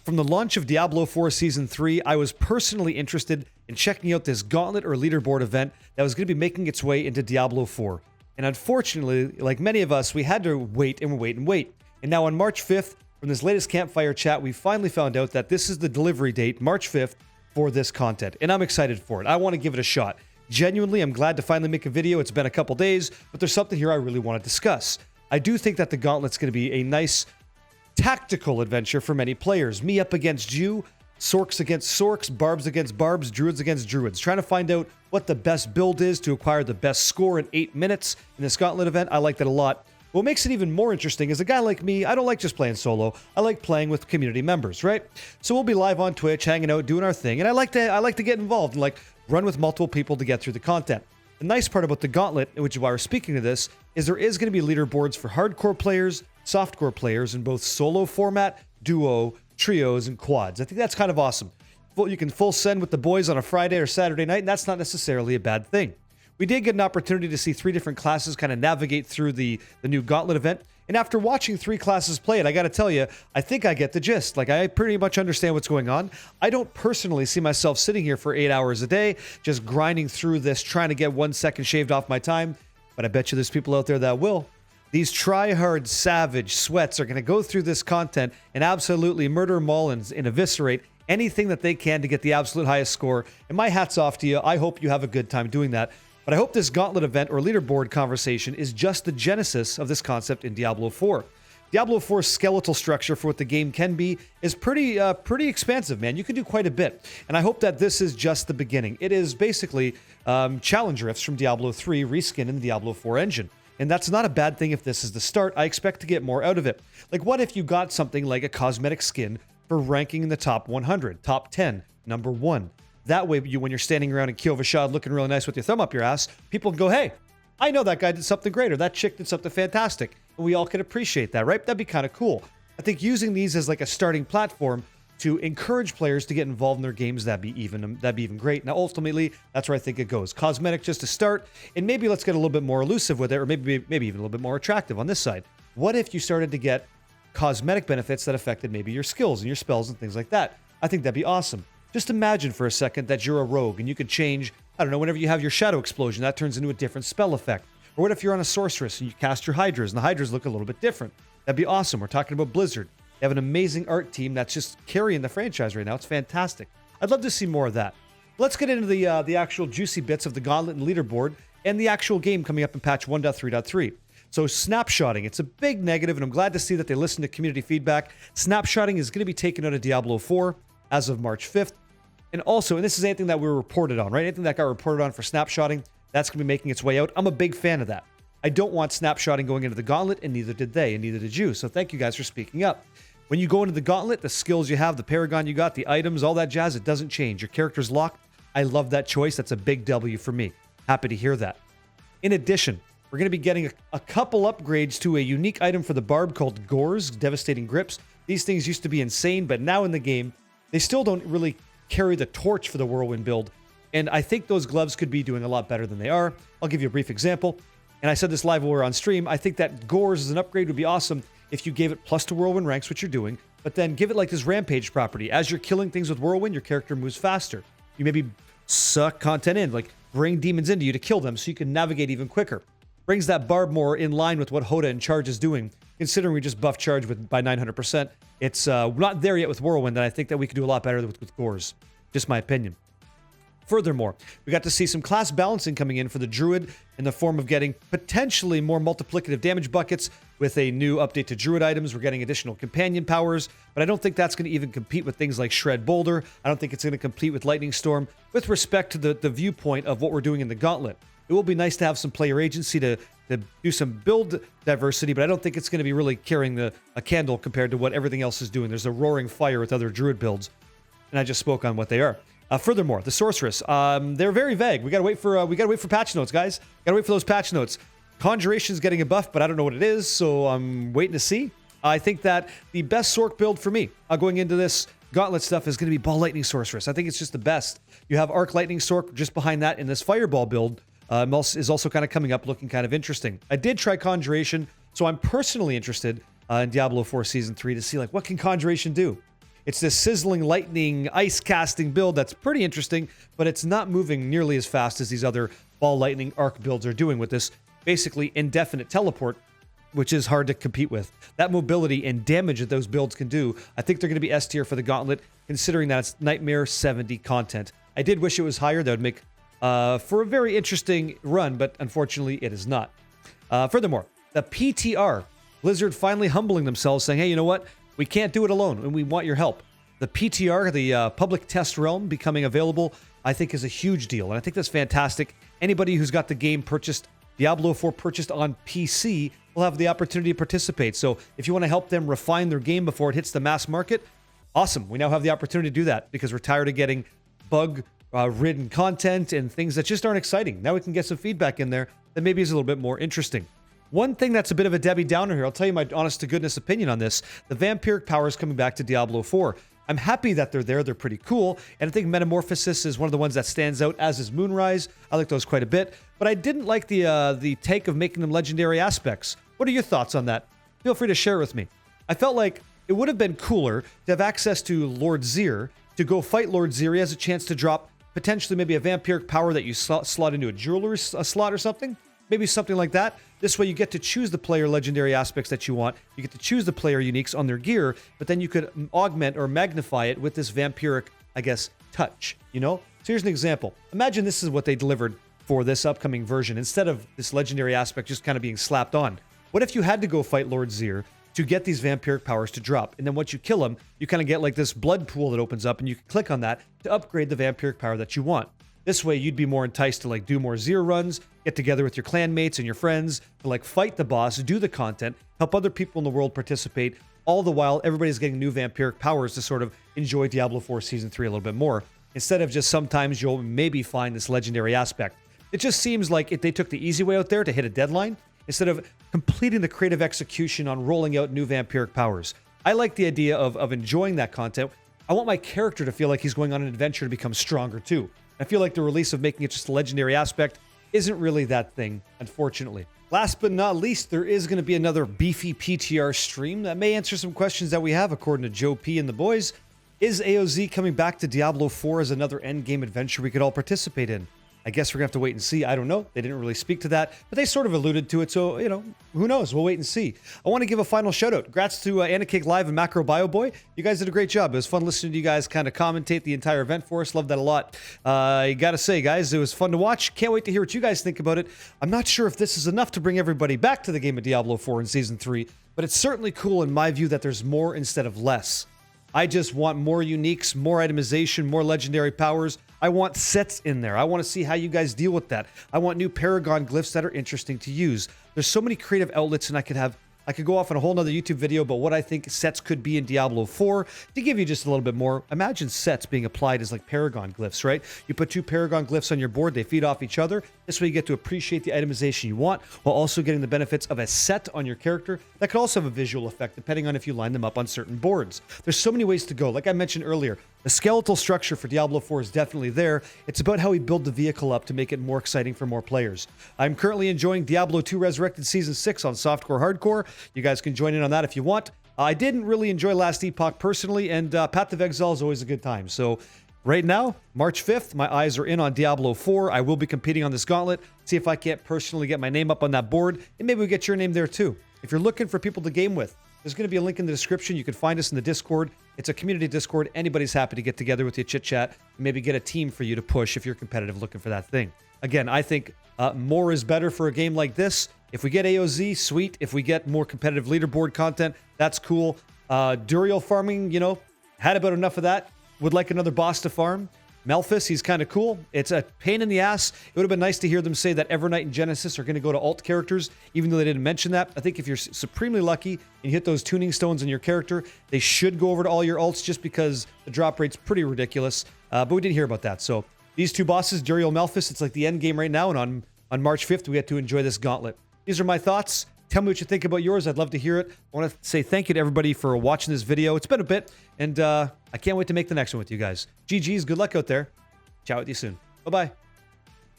From the launch of Diablo 4 Season 3, I was personally interested in checking out this Gauntlet or Leaderboard event that was going to be making its way into Diablo 4. And unfortunately, like many of us, we had to wait and wait and wait. And now on March 5th, from this latest campfire chat, we finally found out that this is the delivery date, March 5th, for this content. And I'm excited for it. I want to give it a shot. Genuinely, I'm glad to finally make a video. It's been a couple days, but there's something here I really want to discuss. I do think that the Gauntlet's going to be a nice tactical adventure for many players. Me up against you, Sorcs against Sorcs, Barbs against Barbs, Druids against Druids. Trying to find out what the best build is to acquire the best score in 8 minutes in this Gauntlet event. I like that a lot. What makes it even more interesting is a guy like me, I don't like just playing solo. I like playing with community members, right? So we'll be live on Twitch, hanging out, doing our thing, and I like to get involved and like run with multiple people to get through the content. The nice part about the Gauntlet, which is why we're speaking to this, is there is going to be leaderboards for hardcore players, softcore players in both solo format, duo, trios, and quads. I think that's kind of awesome. You can full send with the boys on a Friday or Saturday night, and that's not necessarily a bad thing. We did get an opportunity to see 3 different classes kind of navigate through the new Gauntlet event. And after watching 3 classes play it, I got to tell you, I think I get the gist. Like, I pretty much understand what's going on. I don't personally see myself sitting here for 8 hours a day, just grinding through this, trying to get 1 second shaved off my time. But I bet you there's people out there that will. These try-hard, savage sweats are going to go through this content and absolutely murder maul and eviscerate anything that they can to get the absolute highest score. And my hat's off to you. I hope you have a good time doing that. But I hope this Gauntlet event or leaderboard conversation is just the genesis of this concept in Diablo 4. Diablo 4's skeletal structure for what the game can be is pretty expansive, man. You can do quite a bit. And I hope that this is just the beginning. It is basically challenge rifts from Diablo 3 reskin in the Diablo 4 engine. And that's not a bad thing if this is the start. I expect to get more out of it. Like, what if you got something like a cosmetic skin for ranking in the top 100, top 10, number 1? That way, when you're standing around in Kyovashad looking really nice with your thumb up your ass, people can go, hey, I know that guy did something great, or that chick did something fantastic. And we all can appreciate that, right? That'd be kind of cool. I think using these as like a starting platform to encourage players to get involved in their games, that'd be even great. Now, ultimately, that's where I think it goes. Cosmetic just to start, and maybe let's get a little bit more elusive with it, or maybe even a little bit more attractive on this side. What if you started to get cosmetic benefits that affected maybe your skills and your spells and things like that? I think that'd be awesome. Just imagine for a second that you're a rogue and you could change, I don't know, whenever you have your shadow explosion, that turns into a different spell effect. Or what if you're on a sorceress and you cast your hydras and the hydras look a little bit different? That'd be awesome. We're talking about Blizzard. They have an amazing art team that's just carrying the franchise right now. It's fantastic. I'd love to see more of that. Let's get into the actual juicy bits of the Gauntlet and Leaderboard and the actual game coming up in patch 1.3.3. So snapshotting, it's a big negative, and I'm glad to see that they listen to community feedback. Snapshotting is going to be taken out of Diablo 4 as of March 5th. And also, and this is anything that we were reported on, right? Anything that got reported on for snapshotting, that's going to be making its way out. I'm a big fan of that. I don't want snapshotting going into the Gauntlet, and neither did they, and neither did you. So thank you guys for speaking up. When you go into the Gauntlet, the skills you have, the Paragon you got, the items, all that jazz, it doesn't change. Your character's locked. I love that choice. That's a big W for me. Happy to hear that. In addition, we're going to be getting a couple upgrades to a unique item for the Barb called Gores, Devastating Grips. These things used to be insane, but now in the game, they still don't really carry the torch for the Whirlwind build. And I think those gloves could be doing a lot better than they are. I'll give you a brief example. And I said this live while we were on stream. I think that Gores as an upgrade would be awesome if you gave it plus to Whirlwind ranks, which you're doing, but then give it like this Rampage property. As you're killing things with Whirlwind, your character moves faster. You maybe suck content in, like bring demons into you to kill them so you can navigate even quicker. Brings that Barb more in line with what Hoda and Charge is doing. Considering we just buffed Charge by 900%, it's not there yet with Whirlwind, and I think that we could do a lot better with Gores. Just my opinion. Furthermore, we got to see some class balancing coming in for the Druid in the form of getting potentially more multiplicative damage buckets with a new update to Druid items. We're getting additional companion powers, but I don't think that's going to even compete with things like Shred Boulder. I don't think it's going to compete with Lightning Storm with respect to the viewpoint of what we're doing in the Gauntlet. It will be nice to have some player agency to do some build diversity, but I don't think it's going to be really carrying a candle compared to what everything else is doing. There's a roaring fire with other Druid builds, and I just spoke on what they are. Furthermore, the sorceress, they're very vague. We gotta wait for patch notes, guys. Gotta wait for those patch notes. Conjuration's getting a buff, but I don't know what it is, so I'm waiting to see. I think that the best Sorc build for me going into this Gauntlet stuff is going to be Ball Lightning Sorceress. I think it's just the best. You have Arc Lightning Sorc just behind that, and this Fireball build is also kind of coming up, looking kind of interesting. I did try Conjuration, so I'm personally interested in Diablo 4 Season 3 to see like what can Conjuration do. It's this sizzling lightning ice casting build that's pretty interesting, but it's not moving nearly as fast as these other Ball Lightning Arc builds are doing with this basically indefinite teleport, which is hard to compete with. That mobility and damage that those builds can do, I think they're going to be S tier for the Gauntlet, considering that it's Nightmare 70 content. I did wish it was higher. That would make for a very interesting run, but unfortunately it is not. Furthermore, the PTR, Blizzard finally humbling themselves, saying, hey, you know what? We can't do it alone, and we want your help. The PTR, the Public Test Realm, becoming available, I think is a huge deal, and I think that's fantastic. Anybody who's got the game purchased, Diablo 4 purchased on PC, will have the opportunity to participate. So if you want to help them refine their game before it hits the mass market, awesome. We now have the opportunity to do that because we're tired of getting bug-ridden content and things that just aren't exciting. Now we can get some feedback in there that maybe is a little bit more interesting. One thing that's a bit of a Debbie Downer here, I'll tell you my honest-to-goodness opinion on this. The vampiric powers coming back to Diablo 4. I'm happy that they're there. They're pretty cool. And I think Metamorphosis is one of the ones that stands out, as is Moonrise. I like those quite a bit. But I didn't like the take of making them legendary aspects. What are your thoughts on that? Feel free to share it with me. I felt like it would have been cooler to have access to Lord Zir, to go fight Lord Zir. He has a chance to drop potentially maybe a vampiric power that you slot into a jewelry slot or something. Maybe something like that. This way you get to choose the player legendary aspects that you want. You get to choose the player uniques on their gear, but then you could augment or magnify it with this vampiric, I guess, touch, you know? So here's an example. Imagine this is what they delivered for this upcoming version, instead of this legendary aspect just kind of being slapped on. What if you had to go fight Lord Zir to get these vampiric powers to drop, and then once you kill him, you kind of get like this blood pool that opens up, and you can click on that to upgrade the vampiric power that you want. This way, you'd be more enticed to like do more Zir runs, get together with your clan mates and your friends to like fight the boss, do the content, help other people in the world participate. All the while, everybody's getting new vampiric powers to sort of enjoy Diablo 4 Season 3 a little bit more. Instead of just sometimes you'll maybe find this legendary aspect. It just seems like if they took the easy way out there to hit a deadline, instead of completing the creative execution on rolling out new vampiric powers. I like the idea of enjoying that content. I want my character to feel like he's going on an adventure to become stronger too. I feel like the release of making it just a legendary aspect isn't really that thing, unfortunately. Last but not least, there is going to be another beefy PTR stream that may answer some questions that we have, according to Joe P. and the boys. Is AOZ coming back to Diablo 4 as another endgame adventure we could all participate in? I guess we're going to have to wait and see. I don't know. They didn't really speak to that, but they sort of alluded to it. So, you know, who knows? We'll wait and see. I want to give a final shout out. Congrats to Anacake Live and Macro Bio Boy. You guys did a great job. It was fun listening to you guys kind of commentate the entire event for us. Love that a lot. You got to say, guys, it was fun to watch. Can't wait to hear what you guys think about it. I'm not sure if this is enough to bring everybody back to the game of Diablo 4 in Season 3, but it's certainly cool in my view that there's more instead of less. I just want more uniques, more itemization, more legendary powers. I want sets in there. I want to see how you guys deal with that. I want new Paragon glyphs that are interesting to use. There's so many creative outlets, and I could go off on a whole nother YouTube video about what I think sets could be in Diablo 4 to give you just a little bit more. Imagine sets being applied as like Paragon glyphs, right? You put two Paragon glyphs on your board, they feed off each other. This way you get to appreciate the itemization you want while also getting the benefits of a set on your character that could also have a visual effect depending on if you line them up on certain boards. There's so many ways to go. Like I mentioned earlier, the skeletal structure for Diablo 4 is definitely there. It's about how we build the vehicle up to make it more exciting for more players. I'm currently enjoying Diablo 2 Resurrected Season 6 on Softcore Hardcore. You guys can join in on that if you want. I didn't really enjoy Last Epoch personally, and Path of Exile is always a good time. So right now, March 5th, my eyes are in on Diablo 4. I will be competing on this gauntlet. See if I can't personally get my name up on that board, and maybe we get your name there too. If you're looking for people to game with, there's going to be a link in the description. You can find us in the Discord. It's a community Discord. Anybody's happy to get together with you, chit-chat, and maybe get a team for you to push if you're competitive looking for that thing. Again, I think more is better for a game like this. If we get AOZ, sweet. If we get more competitive leaderboard content, that's cool. Duriel farming, you know, had about enough of that. Would like another boss to farm. Malphus, he's kind of cool. It's a pain in the ass. It would have been nice to hear them say that Evernight and Genesis are going to go to alt characters, even though they didn't mention that. I think if you're supremely lucky and you hit those tuning stones in your character, they should go over to all your alts just because the drop rate's pretty ridiculous. But we didn't hear about that. So these two bosses, Duriel, Malphus, it's like the end game right now. And on March 5th, we get to enjoy this gauntlet. These are my thoughts. Tell me what you think about yours. I'd love to hear it. I want to say thank you to everybody for watching this video. It's been a bit, and I can't wait to make the next one with you guys. GG's, good luck out there. Ciao with you soon. Bye-bye.